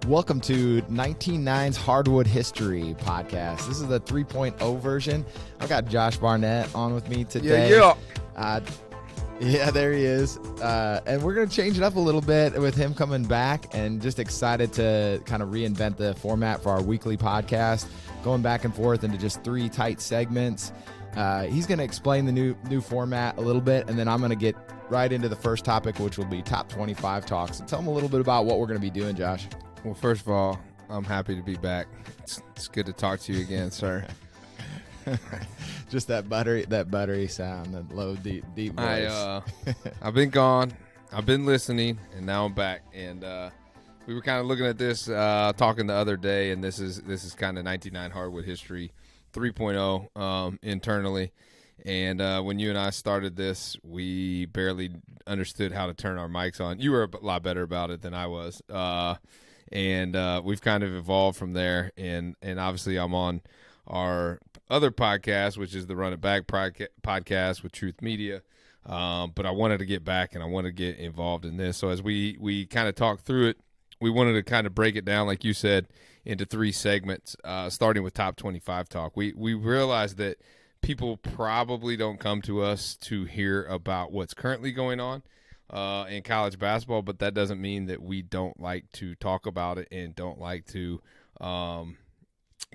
Welcome to 19.9's Hardwood History podcast. This is the 3.0 version. I've got Josh Barnett on with me today. Yeah, there he is. And we're going to change it up a little bit with him coming back, and just excited to kind of reinvent the format for our weekly podcast, going back and forth into just 3 tight segments. He's going to explain the new format a little bit, and then I'm going to get right into the first topic, which will be top 25 talks. So tell him a little bit about what we're going to be doing, Josh. Well, first of all, I'm happy to be back. It's good to talk to you again, sir. Just that buttery sound, that low, deep voice. I've been gone. I've been listening, and now I'm back. And we were kind of looking at this, talking the other day, and this is kind of 19.9 Hardwood History 3.0 internally. And when you and I started this, we barely understood how to turn our mics on. You were a lot better about it than I was. And we've kind of evolved from there. And obviously I'm on our other podcast, which is the Run It Back podcast with Truth Media. But I wanted to get back, and I wanted to get involved in this. So as we kind of talked through it, we wanted to kind of break it down, like you said, into 3 segments, starting with top 25 talk. We realized that people probably don't come to us to hear about what's currently going on in college basketball, but that doesn't mean that we don't like to talk about it and don't like to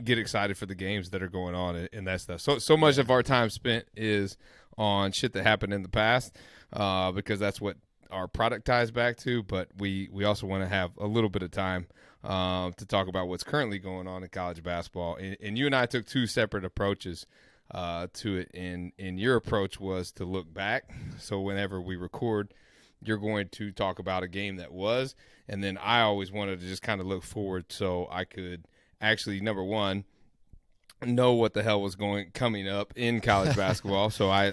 get excited for the games that are going on and that stuff. So much of our time spent is on shit that happened in the past because that's what our product ties back to, but we also want to have a little bit of time to talk about what's currently going on in college basketball. And you and I took 2 separate approaches to it, and your approach was to look back. So whenever we record, you're going to talk about a game that was, and then I always wanted to just kind of look forward so I could actually, number one, know what the hell was coming up in college basketball. So I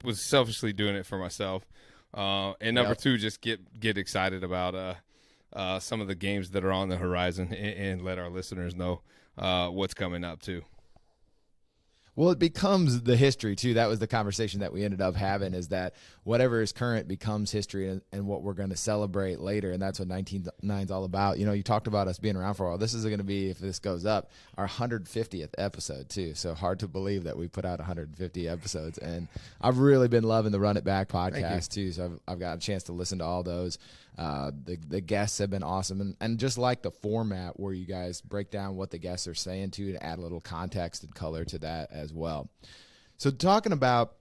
was selfishly doing it for myself, and number 2, just get excited about some of the games that are on the horizon and let our listeners know what's coming up too. Well, it becomes the history, too. That was the conversation that we ended up having, is that whatever is current becomes history and what we're going to celebrate later, and that's what 19.9 is all about. You know, you talked about us being around for a while. This is going to be, if this goes up, our 150th episode, too. So hard to believe that we put out 150 episodes. And I've really been loving the Run It Back podcast, too. So I've got a chance to listen to all those. The guests have been awesome, and just like the format where you guys break down what the guests are saying to add a little context and color to that as well. So talking about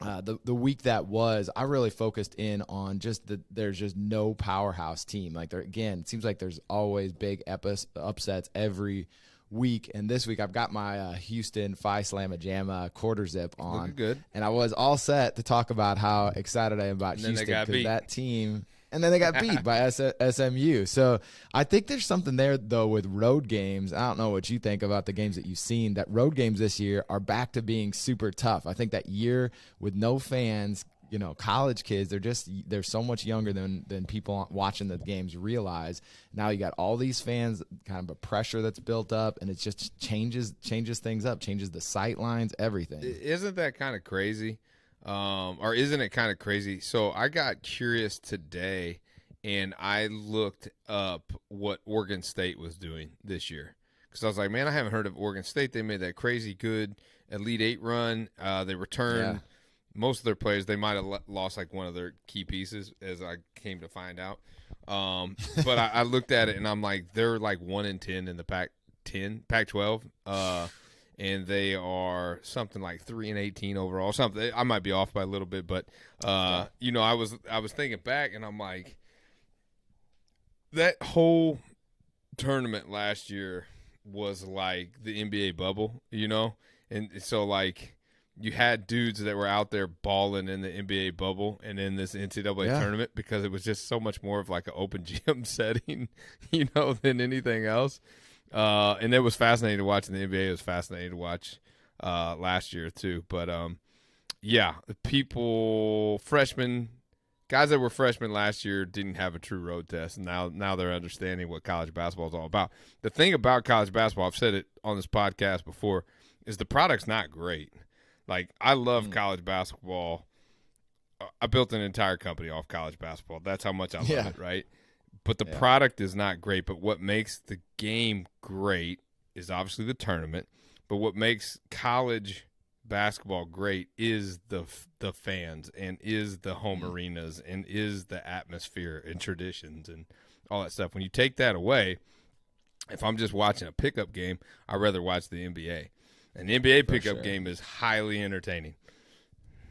the week that was, I really focused in on just there's just no powerhouse team. Like it seems like there's always big upsets every week, and this week I've got my Houston Phi Slamma Jamma quarter zip on. Looking good. And I was all set to talk about how excited I am about Houston because that team. And then they got beat by SMU. So I think there's something there, though, with road games. I don't know what you think about the games that you've seen, that road games this year are back to being super tough. I think that year with no fans, you know, college kids, they're so much younger than people watching the games realize. Now you got all these fans, kind of a pressure that's built up, and it just changes things up, changes the sight lines, everything. Isn't that kind of crazy? Or isn't it kind of crazy? So I got curious today, and I looked up what Oregon State was doing this year. Because I was like, man, I haven't heard of Oregon State. They made that crazy good Elite 8 run. They returned most of their players. They might have lost like one of their key pieces, as I came to find out. But I looked at it, and I'm like, they're like 1-10 in the Pac-12. And they are something like 3-18 overall. Something I might be off by a little bit, but you know, I was thinking back, and I'm like, that whole tournament last year was like the NBA bubble, you know, and so like you had dudes that were out there balling in the NBA bubble and in this NCAA tournament because it was just so much more of like an open gym setting, you know, than anything else. And it was fascinating to watch in the NBA. It was fascinating to watch last year too. But freshmen, guys that were freshmen last year didn't have a true road test. And now they're understanding what college basketball is all about. The thing about college basketball, I've said it on this podcast before, is the product's not great. Like, I love college basketball. I built an entire company off college basketball. That's how much I love it, right? but the product is not great. But what makes the game great is obviously the tournament. But what makes college basketball great is the fans, and is the home arenas, and is the atmosphere and traditions and all that stuff. When you take that away, if I'm just watching a pickup game, I'd rather watch the NBA. And the NBA pickup game is highly entertaining.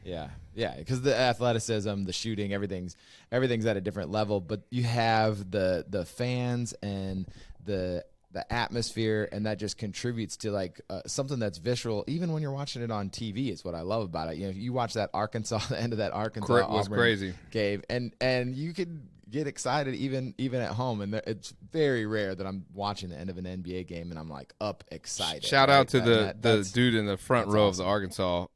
Yeah, because the athleticism, the shooting, everything's at a different level. But you have the fans and the atmosphere, and that just contributes to like something that's visceral. Even when you're watching it on TV, is what I love about it. You know, you watch that Arkansas, the end of that Arkansas was crazy game, and you could get excited even at home. And it's very rare that I'm watching the end of an NBA game and I'm like excited. Shout out to the dude in the front row awesome. Of the Arkansas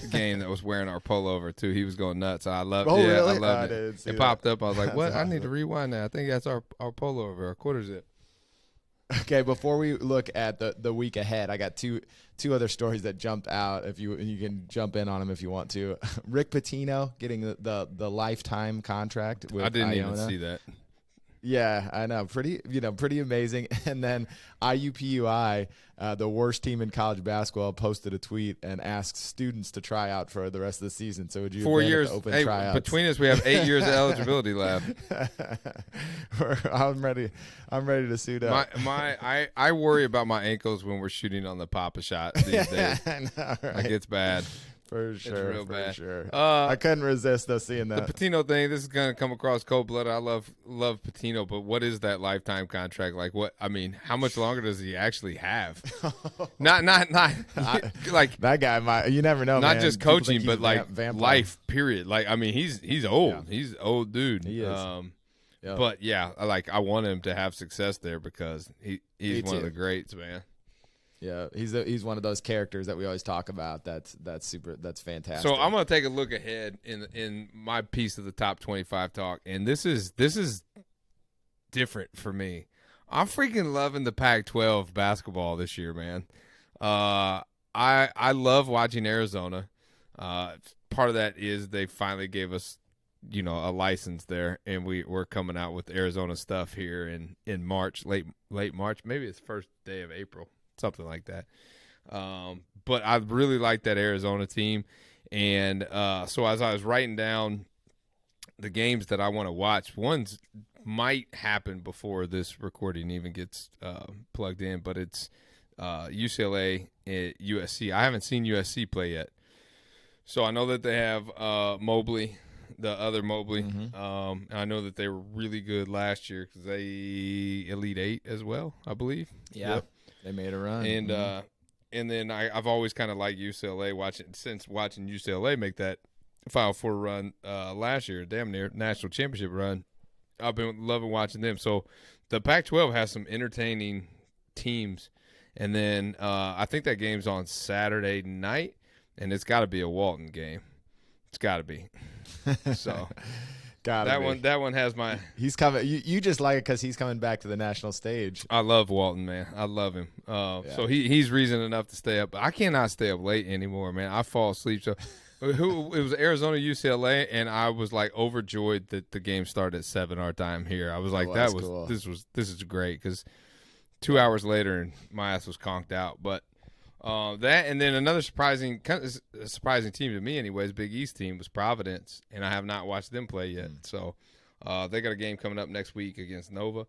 game that was wearing our pullover too. He was going nuts. I loved it. Really? I loved it. It popped up. I was like, what? Awesome. I need to rewind that. I think that's our pullover, our quarter zip. Okay, before we look at the week ahead, I got two other stories that jumped out. If you can jump in on them if you want to. Rick Pitino getting the lifetime contract with I didn't Iona. even see that. Yeah, I know. Pretty amazing. And then IUPUI, the worst team in college basketball, posted a tweet and asked students to try out for the rest of the season. So would you 4 years open tryouts? Between us, we have 8 years of eligibility left. I'm ready to suit up. I worry about my ankles when we're shooting on the Papa shot these days. I know, right? Like it's bad. For sure, it's real bad. Sure. I couldn't resist though seeing that. The Patino thing, this is gonna come across cold-blooded. I love Patino, but what is that lifetime contract like? What I mean, how much longer does he actually have? not like that guy might. You never know. Not man. just coaching, but like vampire. life. Period. Like I mean, he's old. Yeah. He's an old dude. He is. Yep. But yeah, I want him to have success there because he's one of the greats, man. Yeah, he's one of those characters that we always talk about. That's fantastic. So I'm gonna take a look ahead in my piece of the top 25 talk, and this is different for me. I'm freaking loving the Pac-12 basketball this year, man. I love watching Arizona. Part of that is they finally gave us, a license there, and we're coming out with Arizona stuff here in March, late March, maybe it's first day of April. Something like that. But I really like that Arizona team. And so as I was writing down the games that I want to watch, ones might happen before this recording even gets plugged in, but it's UCLA and USC. I haven't seen USC play yet. So I know that they have Mobley, the other Mobley. Mm-hmm. And I know that they were really good last year because they Elite Eight as well, I believe. Yeah. Yep. They made a run, and then I've always kind of liked UCLA. Watching UCLA make that Final Four run last year, damn near national championship run. I've been loving watching them. So the Pac-12 has some entertaining teams, and then I think that game's on Saturday night, and it's got to be a Walton game. It's got to be. So. That one has my. He's coming. You just like it because he's coming back to the national stage. I love Walton, man. I love him. So he's reason enough to stay up. I cannot stay up late anymore, man. I fall asleep. So it was Arizona UCLA, and I was like overjoyed that the game started at 7 our time here. I was like, cool. This is great because 2 hours later and my ass was conked out, but. That and then another surprising team to me, anyways, Big East team was Providence, and I have not watched them play yet. So they got a game coming up next week against Nova.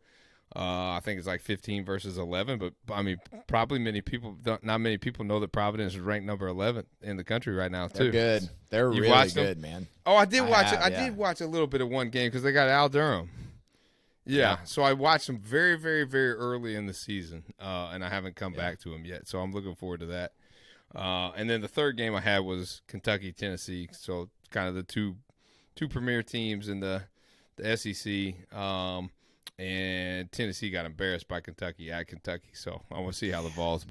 I think it's like 15 versus 11, but I mean, probably not many people know that Providence is ranked number 11 in the country right now too. They're good. They're really good, man. Oh, I did watch it. I did watch a little bit of one game because they got Al Durham. Yeah, so I watched them very, very, very early in the season, and I haven't come back to them yet. So I'm looking forward to that. And then the third game I had was Kentucky-Tennessee. So kind of the two premier teams in the SEC. And Tennessee got embarrassed by Kentucky at Kentucky. So I want to see how the Vols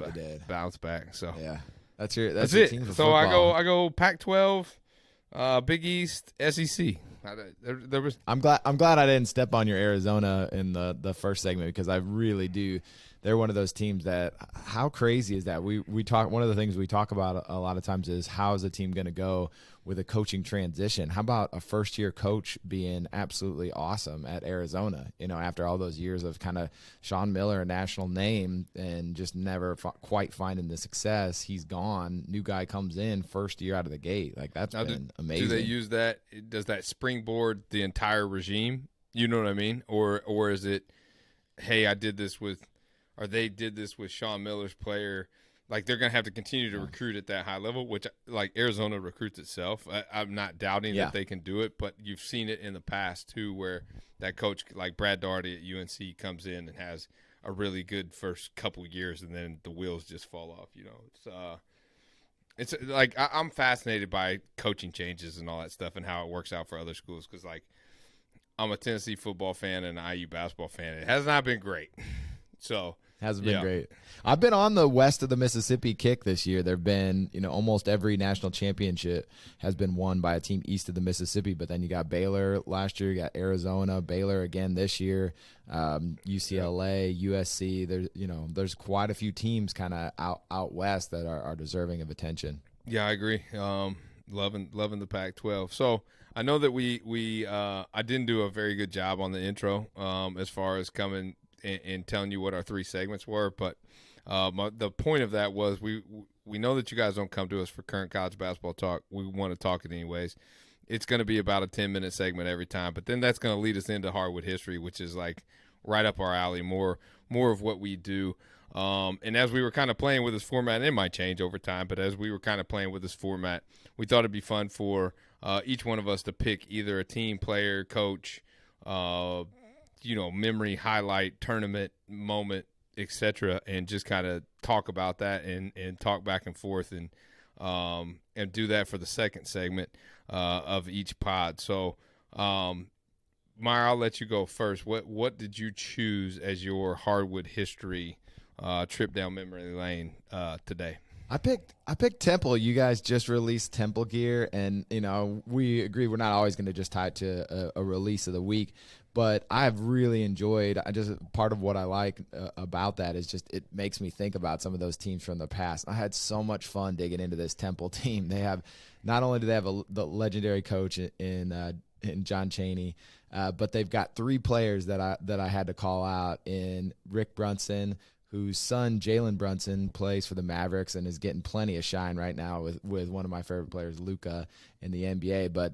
bounce back. So yeah, that's your it. team for so football. I go Pac-12, Big East, SEC. There was. I'm glad I didn't step on your Arizona in the first segment, because I really do. They're one of those teams that, how crazy is that? We talk, one of the things we talk about a lot of times is, how is a team going to go with a coaching transition? How about a first year coach being absolutely awesome at Arizona? After all those years of kind of Sean Miller, a national name, and just never quite finding the success, he's gone. New guy comes in, first year out of the gate. Like, that's been amazing. Do they use that? Does that springboard the entire regime? You know what I mean? Or is it, hey, I did this with, or they did this with Sean Miller's player? Like, they're going to have to continue to recruit at that high level, which, like, Arizona recruits itself. I'm not doubting that they can do it, but you've seen it in the past, too, where that coach, like Brad Daugherty at UNC, comes in and has a really good first couple years, and then the wheels just fall off. It's like, I'm fascinated by coaching changes and all that stuff and how it works out for other schools, because, like, I'm a Tennessee football fan and an IU basketball fan. It has not been great. So hasn't been great. I've been on the west of the Mississippi kick this year. There've been, almost every national championship has been won by a team east of the Mississippi. But then you got Baylor last year, you got Arizona, Baylor again this year, UCLA, USC. There's quite a few teams kind of out west that are deserving of attention. Yeah, I agree. Loving the Pac-12. So I know that I didn't do a very good job on the intro as far as coming and telling you what our three segments were, but the point of that was we know that you guys don't come to us for current college basketball talk. We want to talk it anyways. It's going to be about a 10-minute segment every time, but then that's going to lead us into Hardwood history, which is like right up our alley, more of what we do. And as we were kind of playing with this format, and it might change over time, but as we were kind of playing with this format, we thought it'd be fun for each one of us to pick either a team, player, coach, memory, highlight, tournament, moment, etc., and just kind of talk about that and talk back and forth and do that for the second segment of each pod. So, Meyer, I'll let you go first. What did you choose as your Hardwood history trip down memory lane today? I picked Temple. You guys just released Temple gear, and we agree we're not always going to just tie it to a release of the week. But I've really enjoyed. Part of what I like about that is just it makes me think about some of those teams from the past. I had so much fun digging into this Temple team. They have, not only do they have the legendary coach in John Chaney, but they've got three players that I had to call out in Rick Brunson, whose son Jalen Brunson plays for the Mavericks and is getting plenty of shine right now with one of my favorite players, Luka, in the NBA. But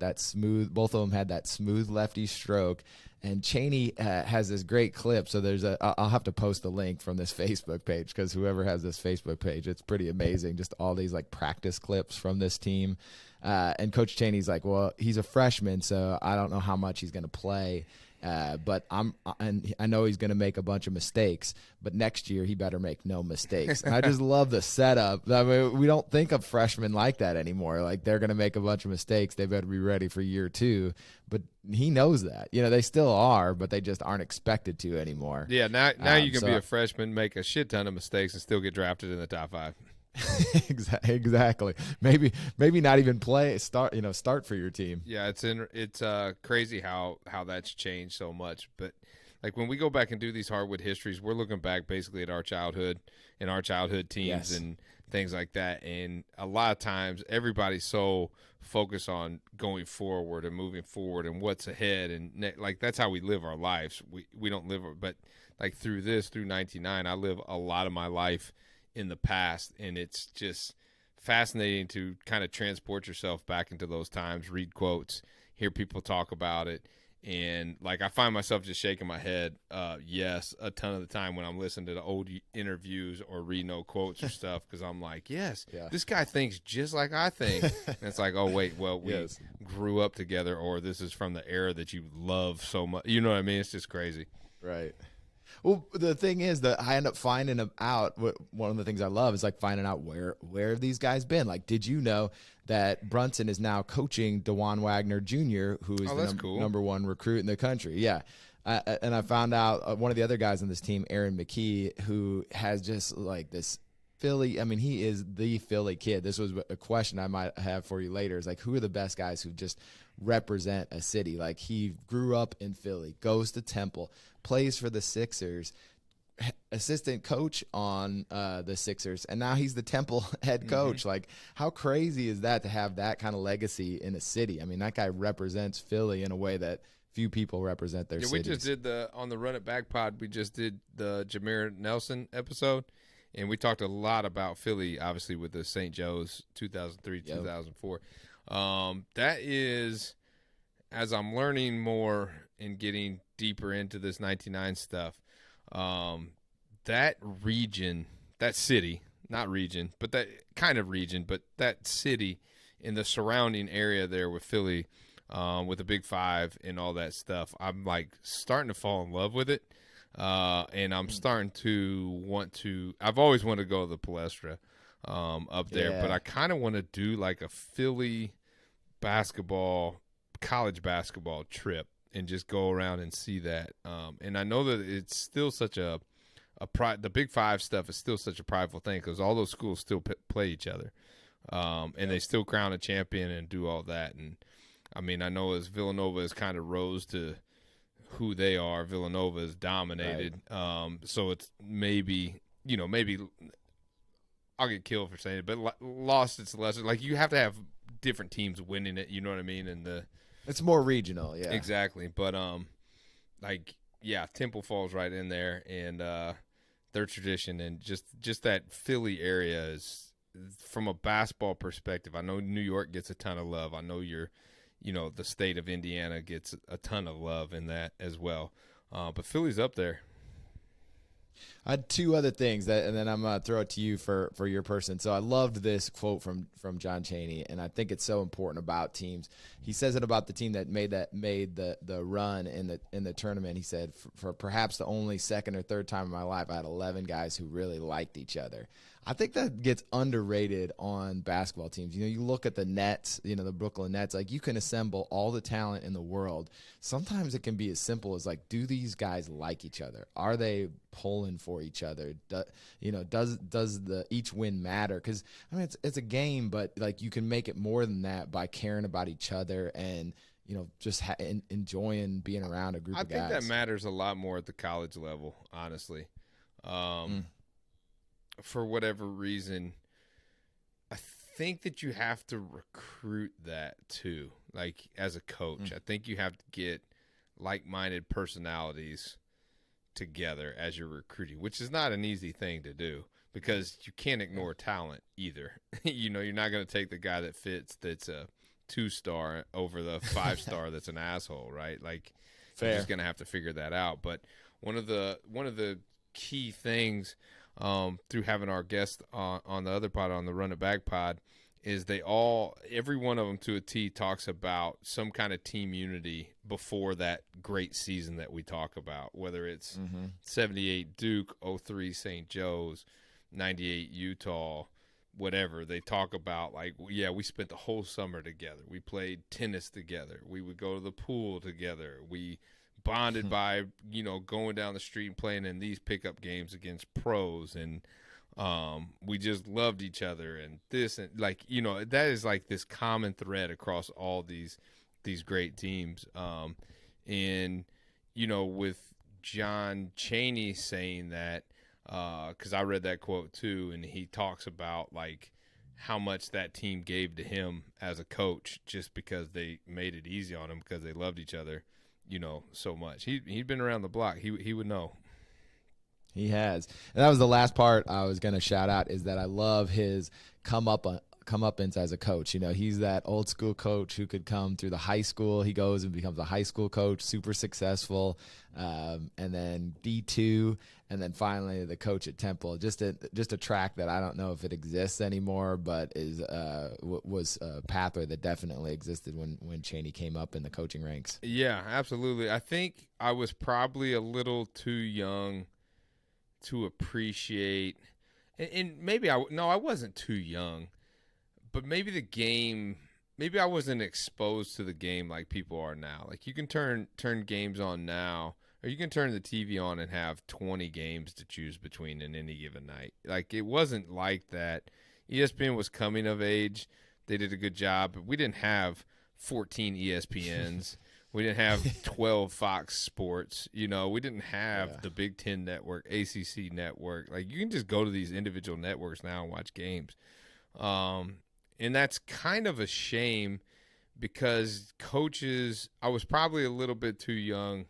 both of them had that smooth lefty stroke. And Chaney has this great clip. So I'll have to post the link from this Facebook page, because whoever has this Facebook page, it's pretty amazing. Just all these like practice clips from this team. And Coach Chaney's like, well, he's a freshman, so I don't know how much he's going to play. But I know he's going to make a bunch of mistakes, but next year he better make no mistakes. And I just love the setup. I mean, we don't think of freshmen like that anymore. Like, they're going to make a bunch of mistakes. They better be ready for year two. But he knows that. They still are, but they just aren't expected to anymore. Yeah, now you can be a freshman, make a shit ton of mistakes, and still get drafted in the top 5. Exactly. Maybe not even start for your team. Yeah, it's crazy how that's changed so much. But like, when we go back and do these Hardwood histories, we're looking back basically at our childhood and our childhood teams and things like that. And a lot of times everybody's so focused on going forward and moving forward and what's ahead, and like, that's how we live our lives. We don't live, but like through 99, I live a lot of my life in the past, and it's just fascinating to kind of transport yourself back into those times, read quotes, hear people talk about it, and like, I find myself just shaking my head yes a ton of the time when I'm listening to the old interviews or reading old quotes or stuff, because I'm like, this guy thinks just like I think. And it's like, oh wait, well, we grew up together, or this is from the era that you love so much. You know what I mean? It's just crazy. Right. Well, the thing is that I end up finding out. One of the things I love is like finding out where have these guys been. Like, did you know that Brunson is now coaching DeJuan Wagner Jr., who is the number one recruit in the country? Yeah. And I found out one of the other guys on this team, Aaron McKee, who has just like this Philly, I mean, he is the Philly kid. This was a question I might have for you later. Is like, who are the best guys who just represent a city? Like, he grew up in Philly, goes to Temple, plays for the Sixers, assistant coach on the Sixers, and now he's the Temple head coach. Like, how crazy is that to have that kind of legacy in a city? I mean, that guy represents Philly in a way that few people represent their cities. We just did on the Run It Back pod. We just did the Jameer Nelson episode, and we talked a lot about Philly, obviously with the St. Joe's 2003, 2004. That is, as I'm learning more and getting deeper into this 99 stuff, that region, that city, not region, but that kind of region, but that city in the surrounding area there with Philly, with the Big Five and all that stuff, I'm like starting to fall in love with it. And I'm starting to I've always wanted to go to the Palestra up there, but I kind of want to do like a Philly college basketball trip and just go around and see that. And I know that it's still such the Big Five stuff is still such a prideful thing because all those schools still play each other. And they still crown a champion and do all that. And I mean, I know as Villanova has kind of rose to who they are, Villanova is dominated. Right. So it's maybe I'll get killed for saying it, but lost its lesson. Like, you have to have different teams winning it. You know what I mean? And it's more regional. Yeah, exactly. But Temple falls right in there, and their tradition and just that Philly area is, from a basketball perspective. I know New York gets a ton of love. I know the state of Indiana gets a ton of love in that as well. But Philly's up there. I had two other things and then I'm going to throw it to you for your person. So I loved this quote from John Chaney, and I think it's so important about teams. He says it about the team that made the run in the tournament. He said, for perhaps the only second or third time in my life, I had 11 guys who really liked each other. I think that gets underrated on basketball teams. You look at the Nets, the Brooklyn Nets, like, you can assemble all the talent in the world. Sometimes it can be as simple as, like, do these guys like each other? Are they pulling for each other? Does the each win matter? Because, I mean, it's a game, but, like, you can make it more than that by caring about each other and, just enjoying being around a group of guys. I think that matters a lot more at the college level, honestly. For whatever reason, I think that you have to recruit that too. Like, as a coach, I think you have to get like-minded personalities together as you're recruiting, which is not an easy thing to do because you can't ignore talent either. You're not going to take the guy that fits that's a 2-star over the 5-star that's an asshole, right? Like, fair. You're just going to have to figure that out. But one of the key things through having our guest on the other pod, on the Run It Back pod, is every one of them to a T talks about some kind of team unity before that great season that we talk about, whether it's 78 Duke, 03 St. Joe's, 98 Utah, whatever. They talk about, like, we spent the whole summer together. We played tennis together. We would go to the pool together. We bonded by going down the street and playing in these pickup games against pros, and we just loved each other, and this, and like, that is like this common thread across all these great teams. And with John Chaney saying that, because I read that quote too, and he talks about, like, how much that team gave to him as a coach just because they made it easy on him because they loved each other so much. He'd been around the block. He would know. He has. And that was the last part I was going to shout out, is that I love his comeuppance as a coach. He's that old school coach who could come through the high school. He goes and becomes a high school coach, super successful, and then D2, and then finally the coach at Temple. Just a track that I don't know if it exists anymore, but was a pathway that definitely existed when Chaney came up in the coaching ranks. Yeah, absolutely. I think I was probably a little too young to appreciate, and maybe I wasn't too young, but maybe maybe I wasn't exposed to the game like people are now. Like, you can turn games on now, or you can turn the TV on and have 20 games to choose between in any given night. Like, it wasn't like that. ESPN was coming of age. They did a good job. But we didn't have 14 ESPNs. We didn't have 12 Fox Sports. You know, we didn't have the Big Ten Network, ACC Network. Like, you can just go to these individual networks now and watch games. And that's kind of a shame because coaches – I was probably a little bit too young,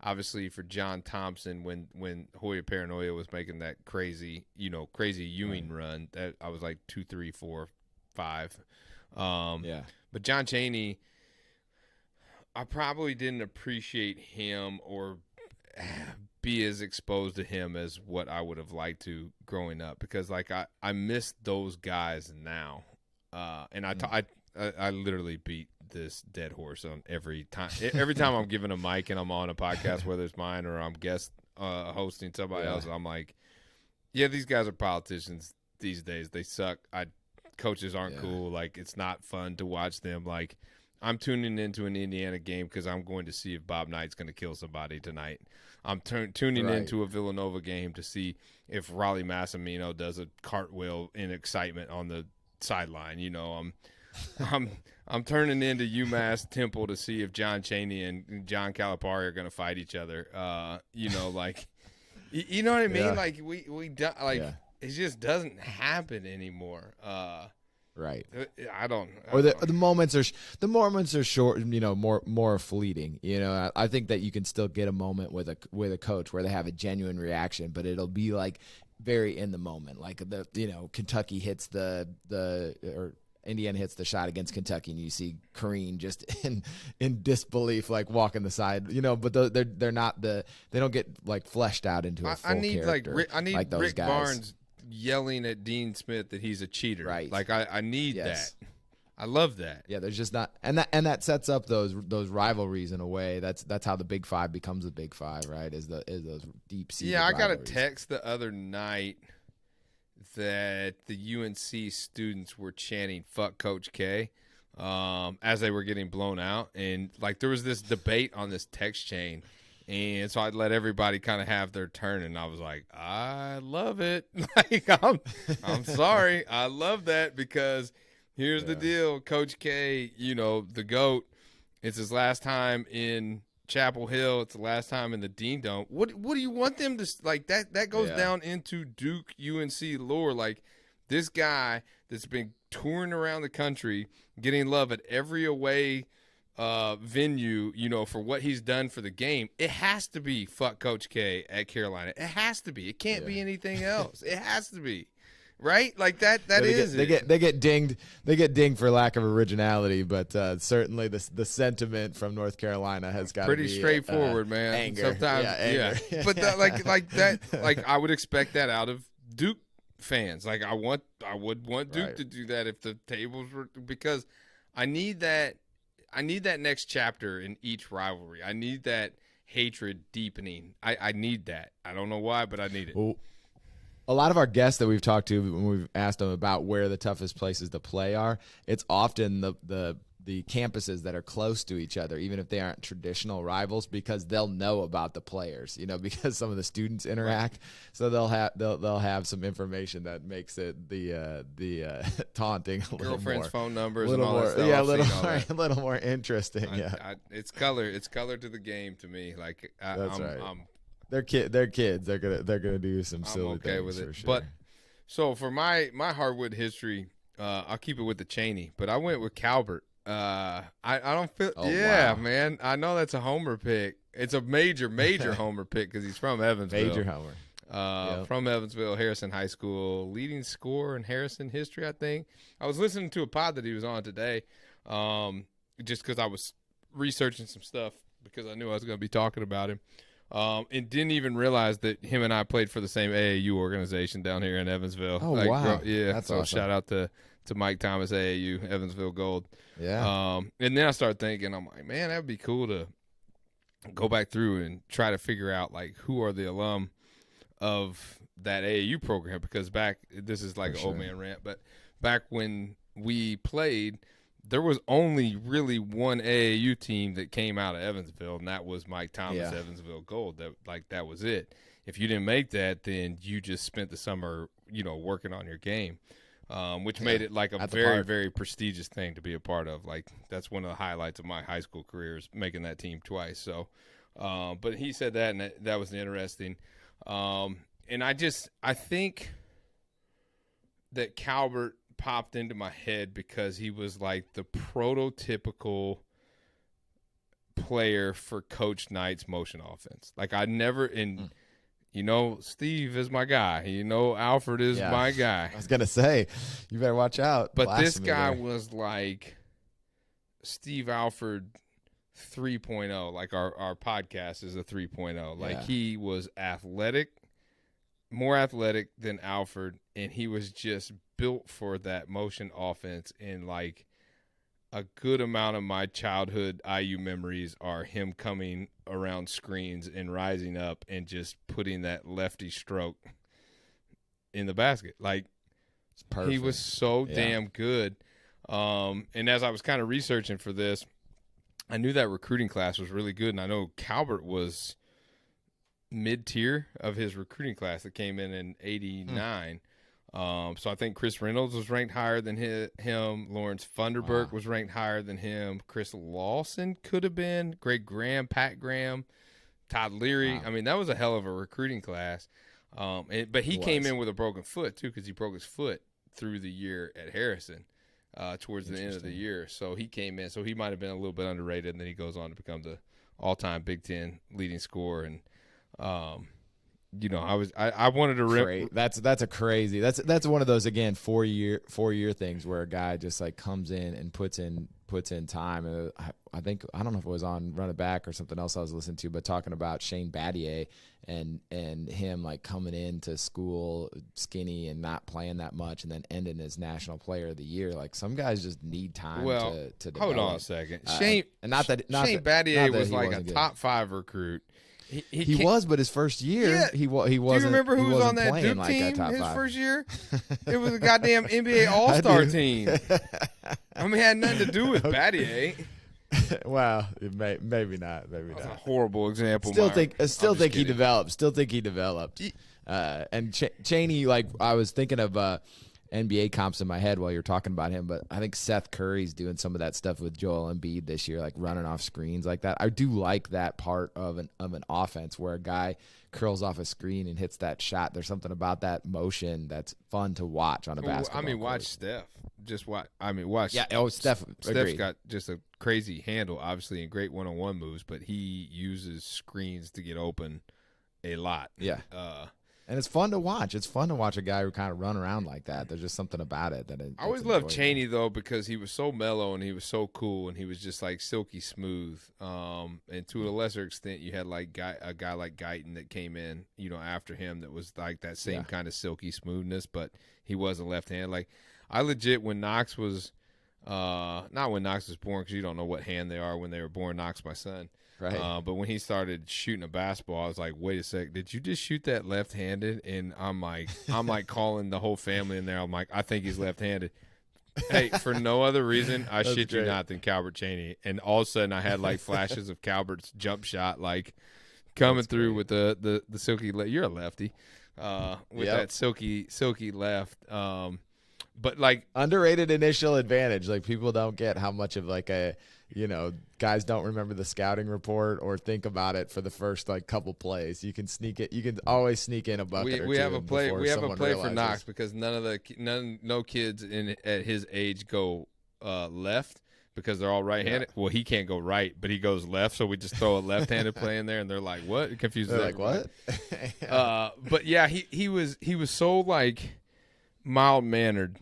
obviously, for John Thompson when Hoya Paranoia was making that crazy Ewing run. That I was like 2, 3, 4, 5. But John Chaney – I probably didn't appreciate him or be as exposed to him as what I would have liked to growing up because, like, I miss those guys now. And I literally beat this dead horse on every time. Every time I'm giving a mic and I'm on a podcast, whether it's mine or I'm guest hosting somebody else, I'm like, yeah, these guys are politicians these days. They suck. Coaches aren't cool. Like, it's not fun to watch them. Like, I'm tuning into an Indiana game because I'm going to see if Bob Knight's going to kill somebody tonight. I'm tuning into a Villanova game to see if Raleigh Massimino does a cartwheel in excitement on the sideline. You know, I'm turning into UMass Temple to see if John Chaney and John Calipari are going to fight each other. You know, like, you know what I mean? Yeah. Like it just doesn't happen anymore. Right. The moments are short, you know, more fleeting. You know, I think that you can still get a moment with a coach where they have a genuine reaction, but it'll be like very in the moment. Like Kentucky hits or Indiana hits the shot against Kentucky, and you see Kareem just in disbelief, like walking the side. You know, but they're not they don't get like fleshed out into a full character. I need those Rick guys. Barnes yelling at Dean Smith that he's a cheater. Right. Like I need that. I love that. Yeah, there's just not, and that sets up those rivalries in a way. That's how the Big Five becomes the Big Five, right? Is those deep seated. Yeah, I got a text the other night that the UNC students were chanting "fuck Coach K" as they were getting blown out, and like there was this debate on this text chain. And so I'd let everybody kind of have their turn, and I was like, I love it. Like I'm sorry, I love that because here's the deal, Coach K, you know, the GOAT. It's his last time in Chapel Hill. It's the last time in the Dean Dome. What do you want them to like? That goes down into Duke UNC lore. Like this guy that's been touring around the country, getting love at every away venue, you know, for what he's done for the game. It has to be fuck Coach K at Carolina. It has to be. It can't be anything else. It has to be. Right? Like that is it. They get dinged for lack of originality, but certainly the sentiment from North Carolina has got pretty to be straightforward, man. Anger. Sometimes anger. But like I would expect that out of Duke fans. Like I would want Duke to do that if the tables were, because I need that next chapter in each rivalry. I need that hatred deepening. I need that. I don't know why, but I need it. Well, a lot of our guests that we've talked to, when we've asked them about where the toughest places to play are, it's often the campuses that are close to each other, even if they aren't traditional rivals, because they'll know about the players, you know, because some of the students interact. So they'll have some information that makes it the taunting a little girlfriend's more, phone numbers, a little and all more, that stuff. yeah, a little more interesting. It's color to the game to me. Like that's right. They're kids. They're gonna do some silly things. I'm okay with it. For sure. But so for my Hardwood history, I'll keep it with the Chaney. But I went with Calvert. I don't feel. Oh, yeah, wow. Man. I know that's a homer pick. It's a major homer pick because he's from Evansville. Major homer. From Evansville, Harrison High School, leading scorer in Harrison history. I think I was listening to a pod that he was on today, just because I was researching some stuff because I knew I was going to be talking about him. And didn't even realize that him and I played for the same AAU organization down here in Evansville. Oh, wow. Yeah. That's so awesome. Shout out to Mike Thomas, AAU, Evansville Gold. Yeah. And then I started thinking, I'm like, man, that'd be cool to go back through and try to figure out, like, who are the alum of that AAU program. Because this is like an old man rant, but back when we played, there was only really one AAU team that came out of Evansville, and that was Mike Thomas, Evansville Gold. That was it. If you didn't make that, then you just spent the summer, working on your game, which made it like a very, very prestigious thing to be a part of. Like, that's one of the highlights of my high school career is making that team twice. So, but he said that, and that was interesting. And I think that Calvert popped into my head because he was like the prototypical player for Coach Knight's motion offense. Like, I never Steve is my guy. Alfred is my guy. I was going to say, you better watch out. But this guy was like Steve Alford 3.0. Like our podcast is a 3.0. Like, he was athletic, more athletic than Alfred, and he was just built for that motion offense. And like, a good amount of my childhood IU memories are him coming around screens and rising up and just putting that lefty stroke in the basket. Like, he was so damn good. And as I was kind of researching for this, I knew that recruiting class was really good, and I know Calvert was mid-tier of his recruiting class that came in 89. So I think Chris Reynolds was ranked higher than him. Lawrence Funderburk was ranked higher than him. Chris Lawson could have been. Greg Graham, Pat Graham, Todd Leary. I mean, that was a hell of a recruiting class. But he came in with a broken foot, too, because he broke his foot through the year at Harrison towards the end of the year. So he came in. So he might have been a little bit underrated, and then he goes on to become the all-time Big Ten leading scorer. And I wanted to that's a crazy that's one of those, again, 4-year things where a guy just like comes in and puts in time. I don't know if it was on Run It Back or something else I was listening to, but talking about Shane Battier and him like coming into school skinny and not playing that much and then ending as National Player of the Year. Like, some guys just need time to develop. Hold on a second. Shane Battier was like a top 5 recruit. He was, but his first year, he wasn't. Do you remember who was on that Duke like team his first year? It was a goddamn NBA All-Star team. I mean, it had nothing to do with Battier. Well, maybe not. Maybe That's not. a horrible example. Still think he developed. And Chaney, like, I was thinking of NBA comps in my head while you're talking about him, but I think Seth Curry's doing some of that stuff with Joel Embiid this year, like running off screens like that. I do like that part of an offense where a guy curls off a screen and hits that shot. There's something about that motion that's fun to watch on a basketball court. Watch Steph. Watch. Yeah, Steph's got just a crazy handle, obviously, and great one-on-one moves, but he uses screens to get open a lot. Yeah. And it's fun to watch. It's fun to watch a guy who kind of run around like that. There's just something about it I always loved Chaney, though, because he was so mellow and he was so cool and he was just like silky smooth. And to a lesser extent, you had like a guy like Guyton that came in, after him that was like that same kind of silky smoothness, but he wasn't left-handed. Like, I legit, when Knox was not when Knox was born, because you don't know what hand they are when they were born. Knox, my son. Right. But when he started shooting a basketball, I was like, wait a sec, did you just shoot that left-handed? And I'm like calling the whole family in there. I'm like, I think he's left-handed. Hey, for no other reason, I shit you not, than Calvert Chaney. And all of a sudden I had like flashes of Calvert's jump shot like coming through with the silky you're a lefty. With that silky left. But like, underrated initial advantage. Like, people don't get how much of like a, guys don't remember the scouting report or think about it for the first like couple plays. You can sneak it. You can always sneak in a bucket. We have a play. We have a play for Knox because no kids at his age go left because they're all right-handed. Yeah. Well, he can't go right, but he goes left. So we just throw a left-handed play in there, and they're like, "What?" It confuses everybody. Like, what? But yeah, he was so like mild-mannered.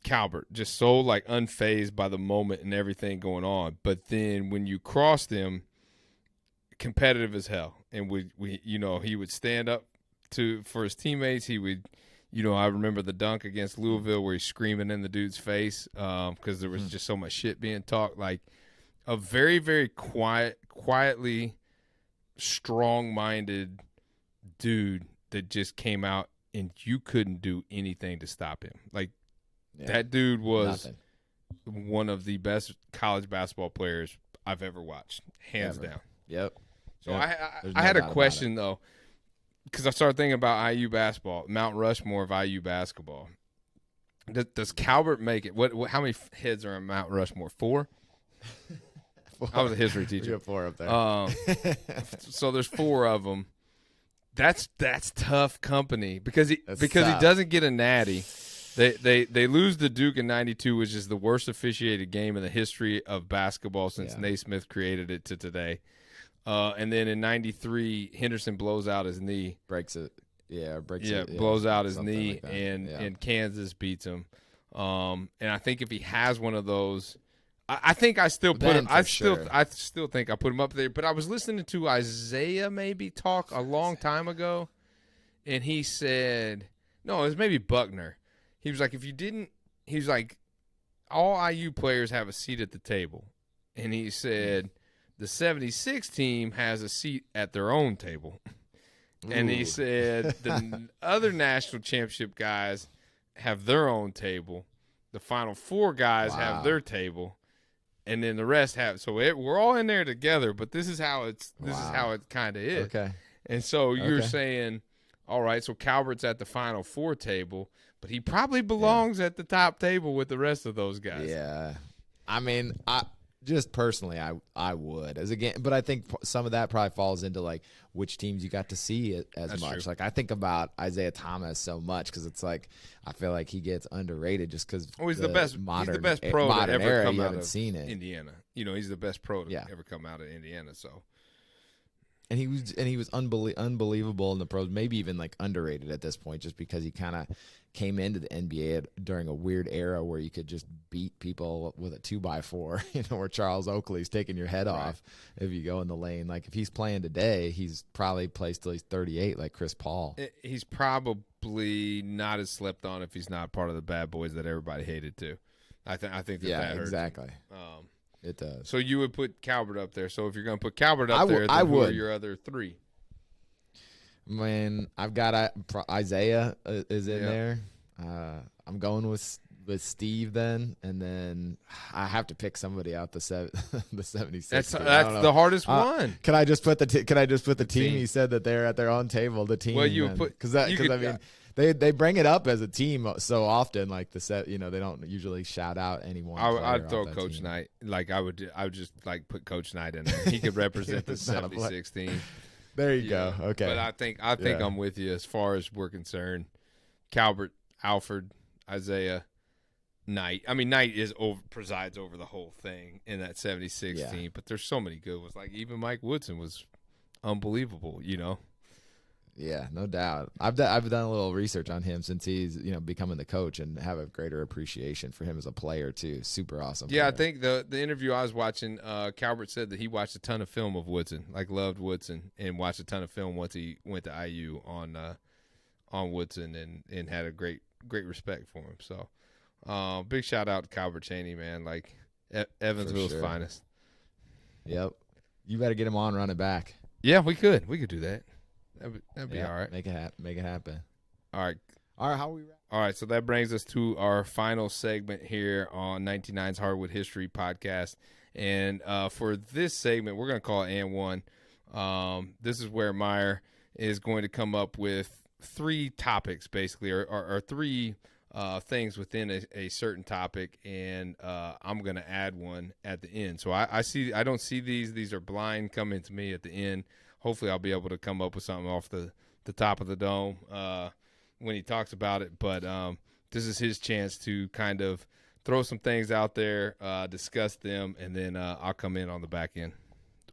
Calvert, just so like unfazed by the moment and everything going on. But then when you crossed him, competitive as hell. And we he would stand up for his teammates. He would, I remember the dunk against Louisville where he's screaming in the dude's face because there was just so much shit being talked. Like, a very, very quietly strong-minded dude that just came out and you couldn't do anything to stop him. Like, that dude was one of the best college basketball players I've ever watched, hands down. Yep. So Yep. I had a question though, because I started thinking about IU basketball, Mount Rushmore of IU basketball. Does Calvert make it? How many heads are on Mount Rushmore? 4? I was a history teacher. We got 4 up there. So there's 4 of them. That's tough company because he That's he tough. doesn't get a natty. They lose to Duke in '92, which is the worst officiated game in the history of basketball since Naismith created it to today. And then in '93, Henderson blows out his knee. Breaks it. Blows out his knee, like that. and Kansas beats him. And I think if he has one of those, I think I still put him. I still think I put him up there. But I was listening to Isaiah maybe talk a long time ago, and he said, no, it was maybe Buckner. He was like, if you didn't, he was like, all IU players have a seat at the table, and he said the 76 team has a seat at their own table. And he said the other national championship guys have their own table. The Final Four guys have their table, and then the rest have. So we're all in there together. But this is how it's. This is how it kind of is. Okay. And so you're saying, all right. So Calvert's at the Final Four table, but he probably belongs at the top table with the rest of those guys. Yeah. I mean, just personally, I would but I think some of that probably falls into like which teams you got to see it as That's much. true. Like I think about Isaiah Thomas so much because it's like I feel like he gets underrated just because he's the best. He's the best pro to ever era, come you out haven't of seen it. Indiana. He's the best pro to ever come out of Indiana. So. And he was unbelievable in the pros, maybe even like underrated at this point, just because he kind of came into the NBA during a weird era where you could just beat people with a 2x4, where Charles Oakley's taking your head off if you go in the lane. Like if he's playing today, he's probably plays till he's 38, like Chris Paul. He's probably not as slept on if he's not part of the bad boys that everybody hated too. I think that hurts exactly. him. It does. So you would put Calvert up there. So if you're going to put Calvert up there, then who are your other 3? Man, I've got Isaiah is in there. I'm going with Steve then, and then I have to pick somebody out the 76. That's the hardest one. Can I just put the team? He said that they're at their own table. The team. Well, you would put because I mean. They bring it up as a team so often, like they don't usually shout out anyone. I'd throw Coach team. Knight. Like I would just like put Coach Knight in there. He could represent the 76 team. There you go. Okay, but I think I'm with you as far as we're concerned. Calvert, Alford, Isaiah, Knight. I mean, Knight presides over the whole thing in that 76 team. But there's so many good ones. Like even Mike Woodson was unbelievable. Yeah, no doubt. I've done a little research on him since he's becoming the coach and have a greater appreciation for him as a player too. Super awesome. Yeah, player. I think the interview I was watching, Calvert said that he watched a ton of film of Woodson, like loved Woodson, and watched a ton of film once he went to IU on Woodson and had a great respect for him. So, big shout out to Calvert Chaney, man, like Evansville's finest. Yep, you better get him on running back. Yeah, we could do that. That'd be all right. Make it happen. All right. How we wrap? All right, so that brings us to our final segment here on 99's Hardwood History Podcast. And for this segment, we're going to call it And One. This is where Meyer is going to come up with 3 topics, basically, or 3 things within a certain topic, and I'm going to add one at the end. So I don't see these. These are blind coming to me at the end. Hopefully I'll be able to come up with something off the top of the dome when he talks about it. But this is his chance to kind of throw some things out there, discuss them, and then I'll come in on the back end.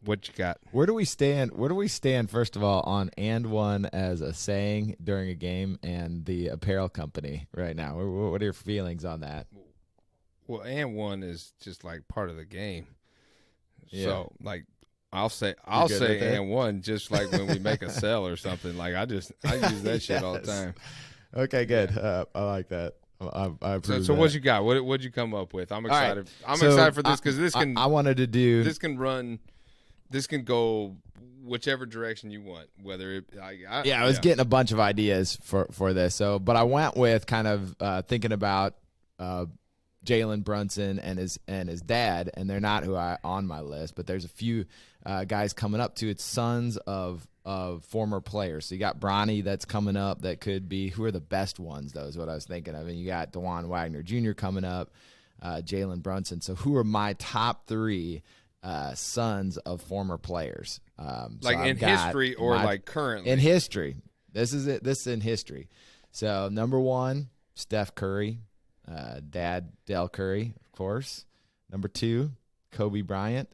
What you got? Where do we stand? First of all, on And One as a saying during a game and the apparel company right now? What are your feelings on that? Well, And One is just like part of the game. Yeah. So like I'll say And One just like when we make a sell or something. Like I use that shit all the time. Okay, good. I like that. I approve so that. what you got? What'd you come up with? I'm excited. Right. I'm excited for this because this can. I wanted to do. This can run. This can go whichever direction you want. Whether it. I was getting a bunch of ideas for this. So, but I went with kind of thinking about Jalen Brunson and his dad, and they're not who I on my list, but there's a few guys coming up too. It's sons of former players. So you got Bronny that's coming up that could be, who are the best ones though, is what I was thinking of. And you got DeJuan Wagner Jr. coming up, Jalen Brunson. So who are my top 3 sons of former players? Like in history or like currently? In history. This is it. This is in history. So number 1, Steph Curry, dad Del Curry, of course. Number 2, Kobe Bryant,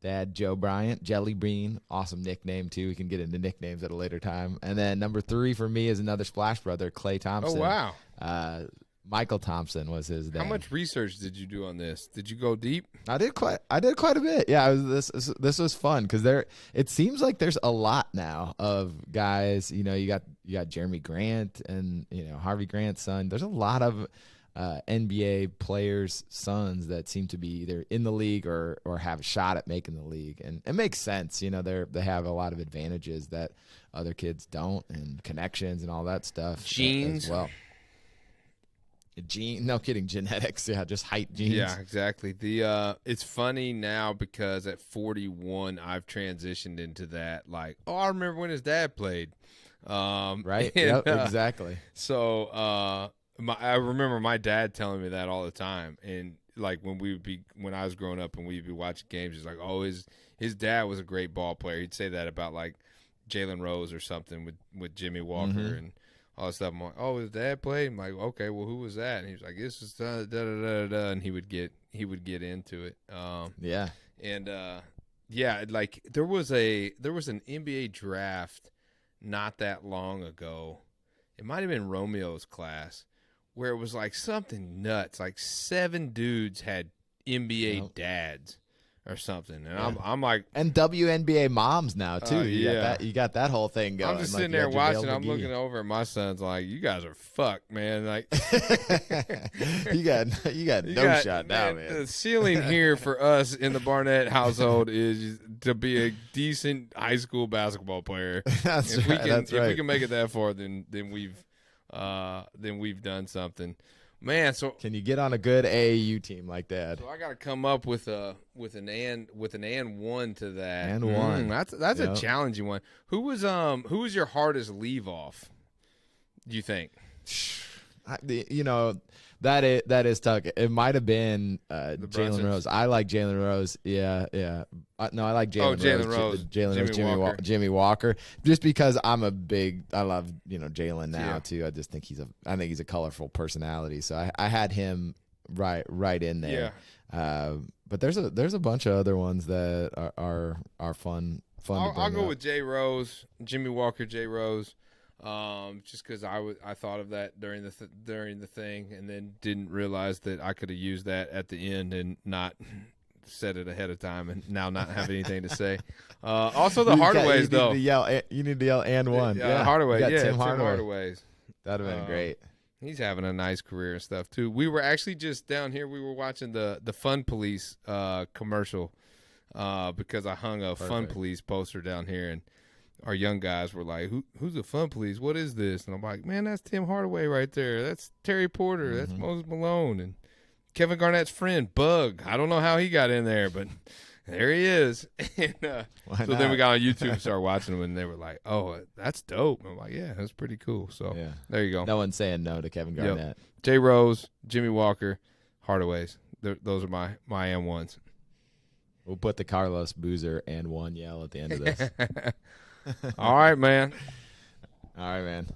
dad Joe Bryant, Jelly Bean, awesome nickname too. We can get into nicknames at a later time. And then number 3 for me is another Splash brother, Klay Thompson. Oh wow. Michael Thompson was his dad. How much research did you do on this? Did you go deep? I did quite a bit. Yeah, this was fun because it seems like there's a lot now of guys. You know, you got Jeremy Grant and Harvey Grant's son. There's a lot of NBA players' sons that seem to be either in the league or have a shot at making the league, and it makes sense. You know, they have a lot of advantages that other kids don't, and connections and all that stuff. Genes as well. No kidding, genetics. Yeah, just height genes. Yeah, exactly. It's funny now because at 41, I've transitioned into that. Like, I remember when his dad played. Right. And, yep. Exactly. So I remember my dad telling me that all the time, and like when I was growing up and we'd be watching games, he's like, oh, his dad was a great ball player. He'd say that about like Jalen Rose or something with Jimmy Walker and all that stuff. I'm like, oh, his dad played? I'm like, okay, well, who was that? And he was like, this is da da da da, and he would get into it. Yeah. And yeah, like there was an NBA draft not that long ago. It might have been Romeo's class, where it was like something nuts. Like 7 dudes had NBA dads or something, and I'm like, and WNBA moms now too. You got that whole thing going. I'm just sitting there watching. I'm looking over at my sons like, you guys are fucked, man. Like, you got no shot now, man. The ceiling here for us in the Barnett household is to be a decent high school basketball player. That's if right. If we can make it that far, then we've done something. Man, so can you get on a good AAU team like that? So I got to come up with an and one to that. And one. That's a challenging one. Who was your hardest leave off? Do you think? That is tough. It might have been Jalen Rose. I like Jalen Rose. Yeah. No, I like Jalen Rose. Jimmy Walker. Just because I love Jalen now too. I just think he's a colorful personality. So I had him right in there. Yeah. But there's a bunch of other ones that are fun. I'll go with Jay Rose, Jimmy Walker, Jay Rose. Just because I thought of that during the thing, and then didn't realize that I could have used that at the end and not said it ahead of time, and now not have anything to say. Also, the Hardaways though. You need to yell and one. Yeah, Hardaway. Yeah, Tim Hardaways. That'd have been great. He's having a nice career and stuff too. We were actually just down here. We were watching the Fun Police commercial because I hung a Fun Police poster down here, and our young guys were like, who's the Fun Police? What is this? And I'm like, man, that's Tim Hardaway right there. That's Terry Porter. That's Moses Malone. And Kevin Garnett's friend, Bug. I don't know how he got in there, but there he is. And, so then we got on YouTube and started watching them, and they were like, oh, that's dope. And I'm like, yeah, that's pretty cool. So there you go. No one's saying no to Kevin Garnett. Yep. Jay Rose, Jimmy Walker, Hardaways. Those are my M1s. We'll put the Carlos Boozer and one yell at the end of this. All right, man. All right, man.